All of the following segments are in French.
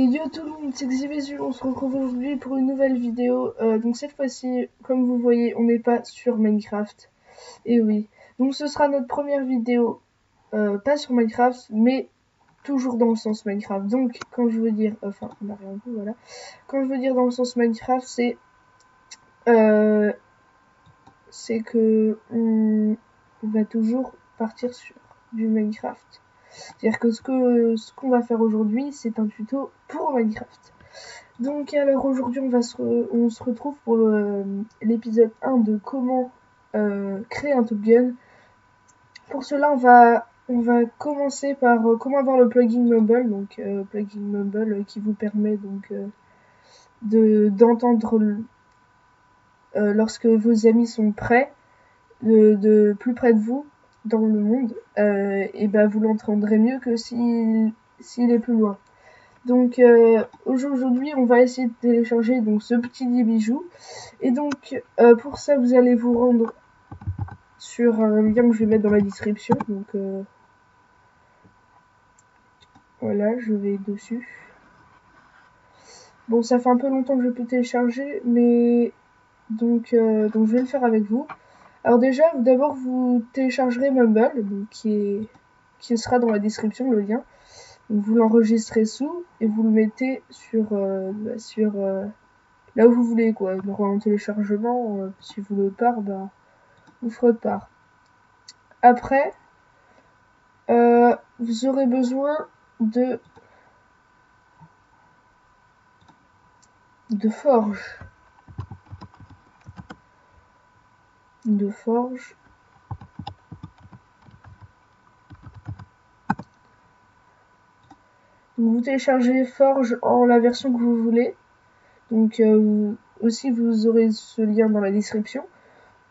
Et yo tout le monde, c'est Xyvézu, on se retrouve aujourd'hui pour une nouvelle vidéo. Donc cette fois-ci, comme vous voyez, on n'est pas sur Minecraft. Et oui, donc ce sera notre première vidéo, pas sur Minecraft, mais toujours dans le sens Minecraft. Donc quand je veux dire, enfin on a rien vu, voilà. Quand je veux dire dans le sens Minecraft, c'est que on va toujours partir sur du Minecraft. C'est-à-dire que ce qu'on va faire aujourd'hui, c'est un tuto pour Minecraft. Donc alors aujourd'hui on se retrouve pour l'épisode 1 de comment créer un Top Gun. Pour cela on va commencer par comment avoir le plugin Mumble, donc plugin Mumble qui vous permet donc d'entendre lorsque vos amis sont près, de plus près de vous dans le monde, et ben vous l'entendrez mieux que s'il est plus loin. Donc aujourd'hui on va essayer de télécharger donc ce petit bijou, et donc pour ça vous allez vous rendre sur un lien que je vais mettre dans la description. Donc voilà, je vais dessus. Bon, ça fait un peu longtemps que je peux télécharger, mais donc je vais le faire avec vous. Alors déjà, d'abord vous téléchargerez Mumble, donc qui sera dans la description, le lien. Donc vous l'enregistrez sous et vous le mettez sur là où vous voulez, quoi. Donc en téléchargement, si vous voulez part, bah vous ferez part. Après, vous aurez besoin de forge. De forge. Donc vous téléchargez Forge en la version que vous voulez. Donc aussi vous aurez ce lien dans la description.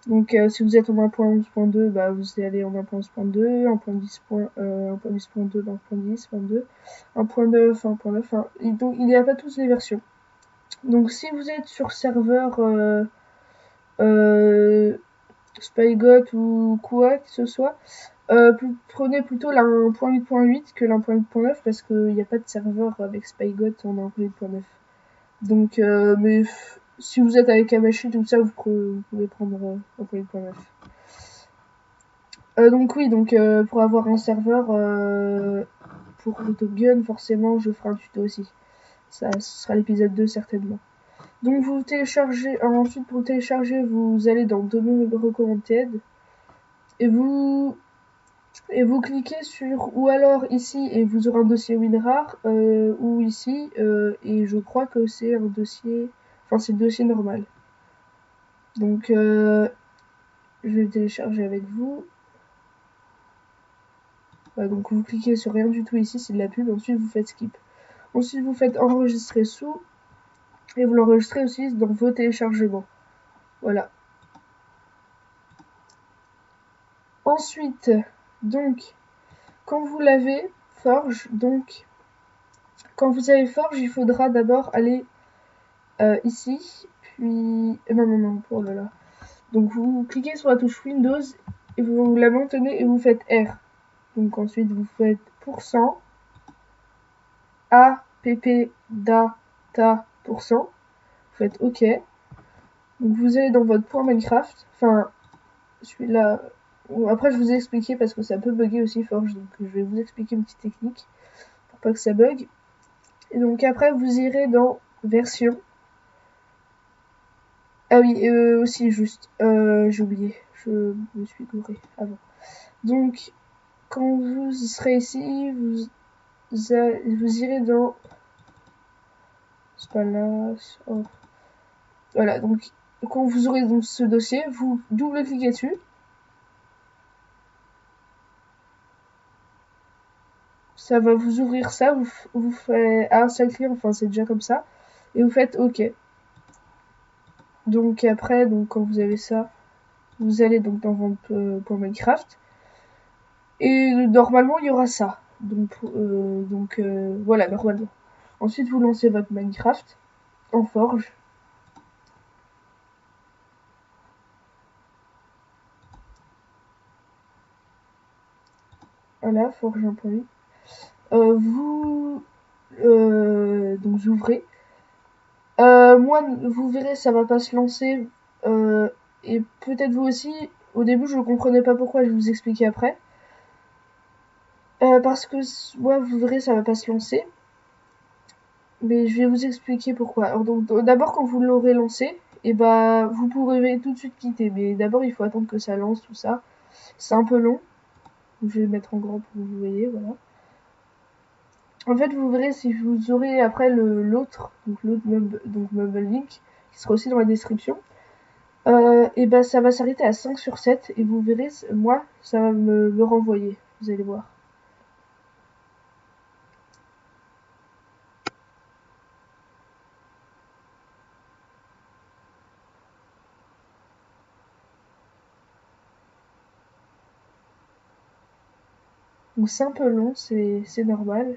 Donc si vous êtes en 1.11.2, bah vous allez en 1.11.2, 1.10.2, 1.10.2, 1.9, 1.9. Enfin, donc il n'y a pas toutes les versions. Donc si vous êtes sur serveur Spygot ou quoi que ce soit, prenez plutôt la 1.8.8 que la 1.8.9 parce qu'il n'y a pas de serveur avec Spygot en 1.8.9. Donc, mais si vous êtes avec Amashi, tout ça, vous pouvez prendre 1.8.9. Donc oui, donc pour avoir un serveur pour le Top Gun, forcément, je ferai un tuto aussi. Ça, ce sera l'épisode 2 certainement. Donc vous téléchargez, ensuite pour télécharger, vous allez dans Domain Recommended et vous cliquez sur ou alors ici et vous aurez un dossier WinRAR ou ici et je crois que c'est un dossier, enfin c'est le dossier normal. Donc je vais le télécharger avec vous. Donc vous cliquez sur rien du tout ici, c'est de la pub, ensuite vous faites skip. Ensuite vous faites enregistrer sous et vous l'enregistrez aussi dans vos téléchargements. Voilà. Ensuite, donc, quand vous l'avez, Forge, donc, quand vous avez Forge, il faudra d'abord aller ici, puis... non, oh là là. Donc vous cliquez sur la touche Windows et vous la maintenez et vous faites R. Donc ensuite vous faites %, vous faites OK. Donc vous allez dans votre point Minecraft, enfin celui-là, après je vous ai expliqué parce que ça peut bugger aussi Forge, donc je vais vous expliquer une petite technique pour pas que ça bug. Et donc après vous irez dans version. Ah oui, aussi juste, j'ai oublié, je me suis gouré avant. Donc quand vous serez ici, vous irez dans... C'est pas là... Oh. Voilà, donc quand vous aurez donc ce dossier, vous double-cliquez dessus. Ça va vous ouvrir ça, vous faites un seul clic, enfin c'est déjà comme ça. Et vous faites OK. Donc après, donc quand vous avez ça, vous allez donc dans votre point Minecraft. Et normalement, il y aura ça. Donc voilà, normalement. Ensuite, vous lancez votre Minecraft en forge. Voilà, forge 1.8. Vous donc j'ouvrais. Moi, vous verrez, ça va pas se lancer. Et peut-être vous aussi. Au début, je comprenais pas pourquoi, je vais vous expliquer après. Parce que moi, vous verrez, ça va pas se lancer. Mais je vais vous expliquer pourquoi. Alors, donc, d'abord, quand vous l'aurez lancé, et bah, vous pourrez tout de suite quitter. Mais d'abord, il faut attendre que ça lance, tout ça. C'est un peu long. Je vais le mettre en grand pour que vous voyez, voilà. En fait, vous verrez si vous aurez après l'autre, donc Mumble Link, qui sera aussi dans la description. Et ben ça va s'arrêter à 5 sur 7 et vous verrez, moi, ça va me renvoyer. Vous allez voir. Donc c'est un peu long, c'est normal.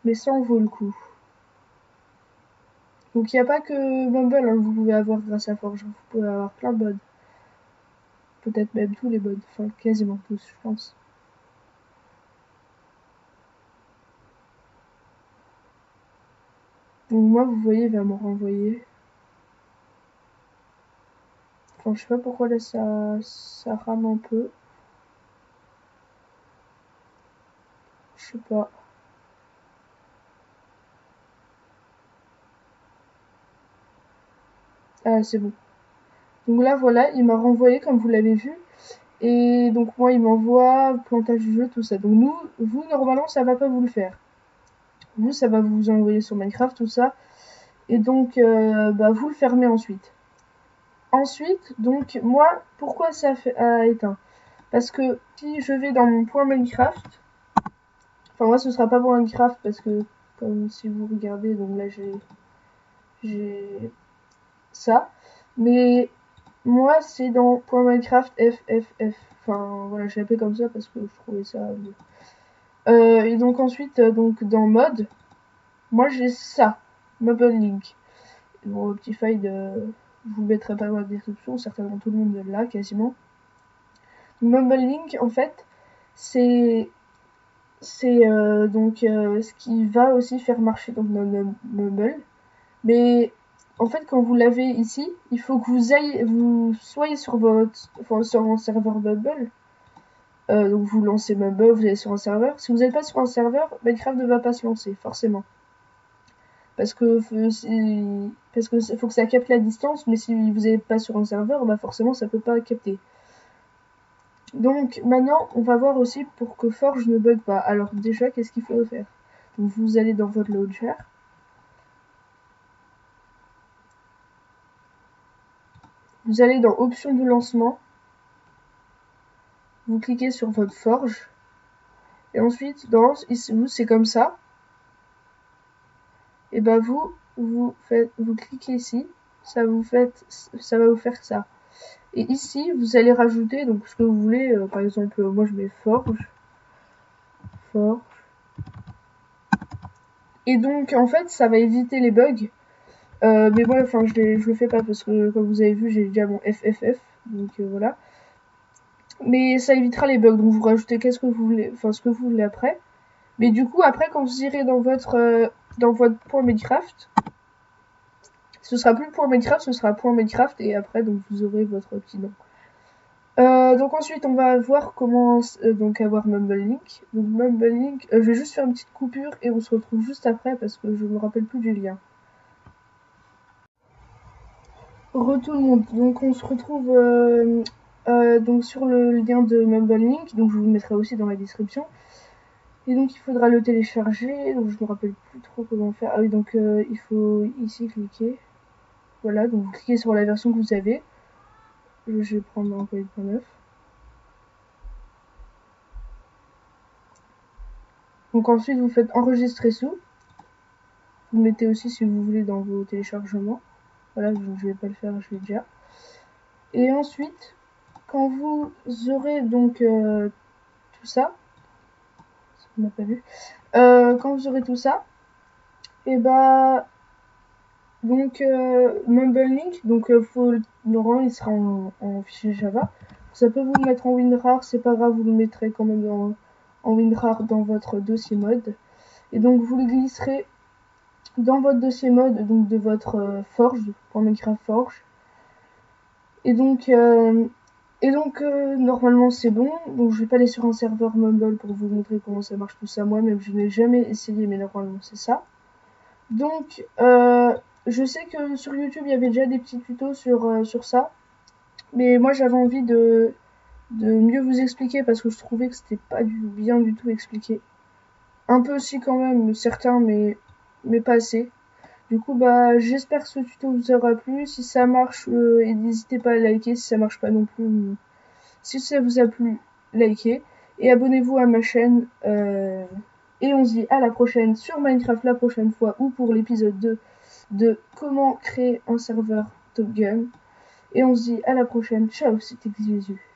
Mais ça en vaut le coup. Donc il n'y a pas que Mumble hein, que vous pouvez avoir grâce à Forge. Vous pouvez avoir plein de mods. Peut-être même tous les mods. Enfin quasiment tous, je pense. Donc moi vous voyez il va me renvoyer. Enfin je sais pas pourquoi là ça rame un peu. Je sais pas. Ah c'est bon. Donc là voilà, il m'a renvoyé comme vous l'avez vu. Et donc moi il m'envoie plantage du jeu, tout ça. Donc vous normalement ça va pas vous le faire. Vous ça va vous envoyer sur Minecraft, tout ça. Et donc bah, vous le fermez ensuite. Ensuite, donc moi, pourquoi ça a éteint? Parce que si je vais dans mon point Minecraft, enfin moi ce sera pas pour Minecraft parce que comme si vous regardez, donc là j'ai ça. Mais moi c'est dans point Minecraft FFF. Enfin voilà, je l'ai appelé comme ça parce que je trouvais ça mieux. Et donc ensuite, donc dans mode, moi j'ai ça, Mobile Link. Mon petit file je vous mettrai pas dans la description, certainement tout le monde l'a quasiment. Mumble Link, en fait, c'est donc ce qui va aussi faire marcher donc Mumble. Mais en fait, quand vous l'avez ici, il faut que vous soyez sur sur un serveur Mumble. Donc vous lancez Mumble, vous allez sur un serveur. Si vous n'êtes pas sur un serveur, Minecraft ne va pas se lancer, forcément. Parce que faut que ça capte la distance, mais si vous n'êtes pas sur un serveur, bah forcément ça peut pas capter. Donc maintenant, on va voir aussi pour que Forge ne bug pas. Alors déjà, qu'est-ce qu'il faut faire? Donc vous allez dans votre launcher. Vous allez dans options de lancement. Vous cliquez sur votre Forge. Et ensuite, dans vous c'est comme ça. Et ben vous cliquez ici. Ça va vous faire ça. Et ici, vous allez rajouter donc ce que vous voulez. Par exemple, moi je mets Forge. Et donc en fait, ça va éviter les bugs. Mais moi, enfin, je le fais pas parce que, comme vous avez vu, j'ai déjà mon FFF, donc voilà. Mais ça évitera les bugs, donc vous rajoutez qu'est-ce que vous voulez, enfin ce que vous voulez après. Mais du coup, après, quand vous irez dans votre point Minecraft, ce sera plus le point Minecraft, ce sera point Minecraft, et après, donc vous aurez votre petit nom. Donc ensuite, on va voir comment donc avoir Mumble Link. Donc Mumble Link, je vais juste faire une petite coupure et on se retrouve juste après parce que je me rappelle plus du lien. Tout le monde. Donc on se retrouve donc sur le lien de Mumble Link, donc je vous le mettrai aussi dans la description. Et donc il faudra le télécharger, donc je me rappelle plus trop comment faire. Ah oui, donc il faut ici cliquer. Voilà, donc vous cliquez sur la version que vous avez. Je vais prendre Android.9. Donc ensuite vous faites enregistrer sous. Vous le mettez aussi si vous voulez dans vos téléchargements. Voilà, je vais pas le faire, je l'ai déjà. Et ensuite, quand vous aurez donc tout ça, on n'a pas vu. Quand vous aurez tout ça, et bah Donc Mumble Link, donc normalement il sera en fichier Java. Ça peut vous le mettre en WinRAR, c'est pas grave, vous le mettrez quand même en WinRAR dans votre dossier mode. Et donc vous le glisserez dans votre dossier mode donc de votre Forge, Minecraft Forge. Et donc normalement c'est bon. Donc je vais pas aller sur un serveur Mumble pour vous montrer comment ça marche tout ça moi-même. Je n'ai jamais essayé, mais normalement c'est ça. Donc je sais que sur YouTube il y avait déjà des petits tutos sur ça. Mais moi j'avais envie de mieux vous expliquer parce que je trouvais que c'était pas bien du tout expliqué. Un peu aussi quand même, certains, mais pas assez. Du coup, bah, j'espère que ce tuto vous aura plu. Si ça marche, n'hésitez pas à liker. Si ça marche pas non plus, si ça vous a plu, likez. Et abonnez-vous à ma chaîne. Et on se dit à la prochaine sur Minecraft la prochaine fois ou pour l'épisode 2 de comment créer un serveur Top Gun. Et on se dit à la prochaine. Ciao, c'était Xiu.